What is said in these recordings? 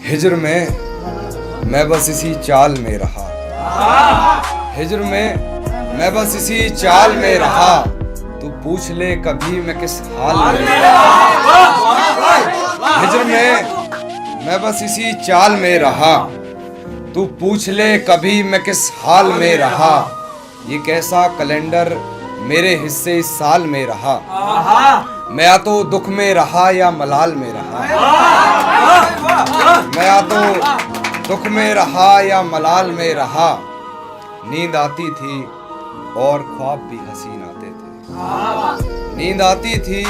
हिज्र में मैं बस इसी चाल में रहा। हिज्र में मैं बस इसी चाल में रहा। तू पूछ ले कभी मैं किस हाल में रहा। हिज्र में मैं बस इसी चाल में रहा। तू पूछ ले कभी मैं किस हाल में रहा। ये कैसा कैलेंडर मेरे हिस्से इस साल में रहा। मैं या तो दुख में रहा या मलाल में रहा। मैं या तो दुख में रहा या मलाल में रहा। नींद आती थी और ख्वाब भी हसीन आते थे। नींद आती थी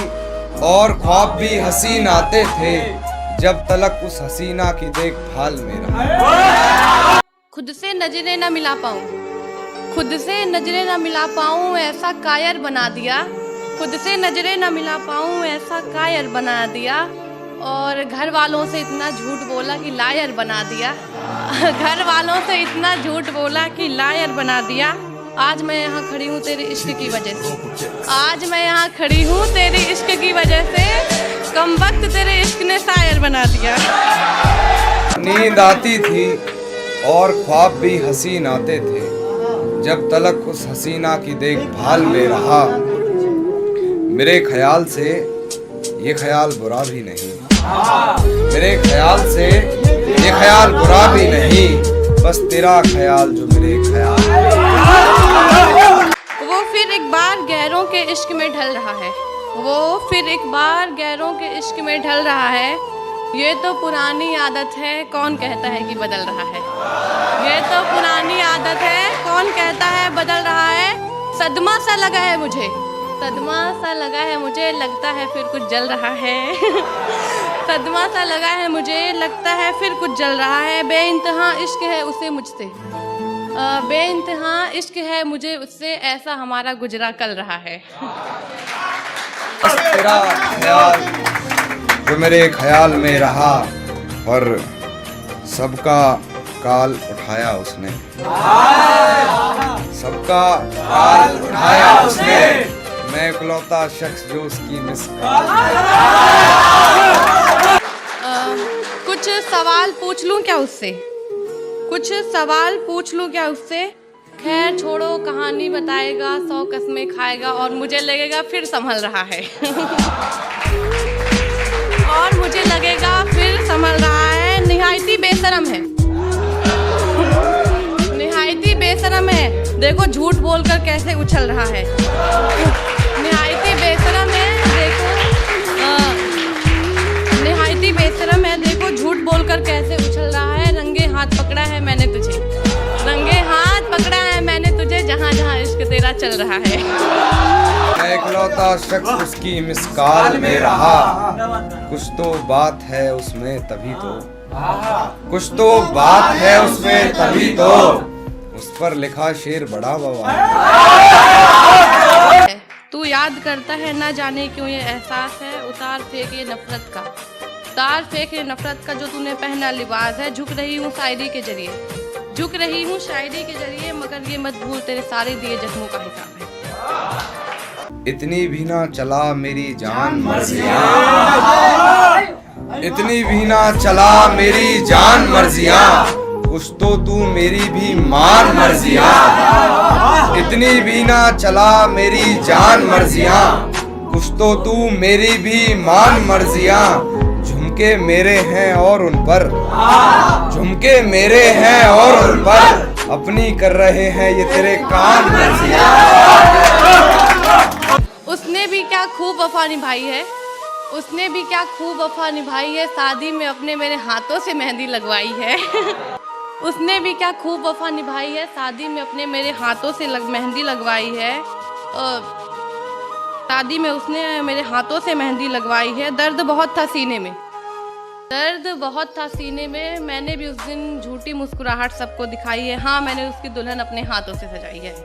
और ख्वाब भी हसीन आते थे। जब तलक उस हसीना की देखभाल में रहा। खुद से नजरें न मिला पाऊं, खुद से नजरें न मिला पाऊं, ऐसा कायर बना दिया। खुद से नजरें न मिला पाऊं, ऐसा कायर बना दिया। और घर वालों से इतना झूठ बोला कि लायर बना दिया। घर वालों से इतना झूठ बोला कि लायर बना दिया। आज मैं यहाँ खड़ी हूँ तेरे इश्क की वजह से। आज मैं यहाँ खड़ी हूँ तेरे इश्क की वजह से। कम वक्त तेरे इश्क ने शायर बना दिया। नींद आती थी और ख्वाब भी हसीन आते थे। जब तलक उस हसीना की देखभाल में रहा। मेरे ख्याल से ये ख्याल बुरा भी नहीं। मेरे ख्याल से ये ख्याल बुरा भी नहीं। बस तेरा ख्याल जो मेरे ख्याल। वो फिर एक बार गैरों के इश्क में ढल रहा है। वो फिर एक बार गैरों के इश्क में ढल रहा है। ये तो पुरानी आदत है, कौन कहता है कि बदल रहा है। ये तो पुरानी आदत है, कौन कहता है बदल रहा है। सदमा सा लगा है मुझे, सदमा सा लगा है मुझे, लगता है फिर कुछ जल रहा है। सदमा सा लगा है मुझे, लगता है फिर कुछ जल रहा है। बेइंतहा इश्क है उसे मुझसे, बेइंतहा इश्क है मुझे उससे, ऐसा हमारा गुजरा कल रहा है। बस तेरा ख्याल जो मेरे ख्याल में रहा। और सबका काल उठाया उसने, सबका काल उठाया उसने। मैं इकलौता शख्स जो उसकी मिस। कुछ सवाल पूछ लूं क्या उससे, कुछ सवाल पूछ लूं क्या उससे। खैर छोड़ो, कहानी बताएगा, 100 कस्में खाएगा और मुझे लगेगा फिर संभल रहा है। और मुझे लगेगा फिर संभल रहा है। निहायती बेशरम है, निहायती बेशरम है। देखो झूठ बोलकर कैसे उछल रहा है। निहायती बेशरम है, देखो निहायती बेशरम है। देखो झूठ बोलकर कैसे उछल रहा है। रंगे हाथ पकड़ा है मैंने तुझे, रंगे हाथ पकड़ा है मैंने तुझे, जहाँ जहाँ इश्क तेरा चल रहा है। मैं इकलौता शख्स उसकी मिसकाल में रहा। कुछ तो बात है उसमें तभी तो, कुछ तो बात है उसमें तभी तो। उस पर लिखा शेर बड़ा बवाल। तू याद करता है ना जाने क्यों ये एहसास है। उतार फेंक ये नफरत का, उतार फेंक ये नफरत का जो तूने पहना लिबास है। झुक रही हूँ शायरी के जरिए, झुक रही हूँ शायरी के जरिए, मगर ये मत भूल तेरे सारे दिए जख्मों का हिसाब है। इतनी भी ना चला मेरी जान मर्जियां, इतनी भी ना चला मेरी जान मर्जियां। कुछ तो तू मेरी भी मान मर्जियां। इतनी भी ना चला मेरी जान मर्जियां। कुछ तो तू मेरी भी मान मर्जियां। झुमके मेरे हैं और उन पर, झुमके मेरे हैं और उन पर अपनी कर रहे हैं ये तेरे कान मर्जियां। उसने भी क्या खूब वफा निभाई है, उसने भी क्या खूब वफा निभाई है। शादी में अपने मेरे हाथों से मेहंदी लगवाई है। उसने भी क्या खूब वफा निभाई है। शादी में अपने मेरे हाथों से मेहंदी लगवाई है। शादी में उसने मेरे हाथों से मेहंदी लगवाई है। दर्द बहुत था सीने में, दर्द बहुत था सीने में। मैंने भी उस दिन झूठी मुस्कुराहट सबको दिखाई है। हाँ, मैंने उसकी दुल्हन अपने हाथों से सजाई है।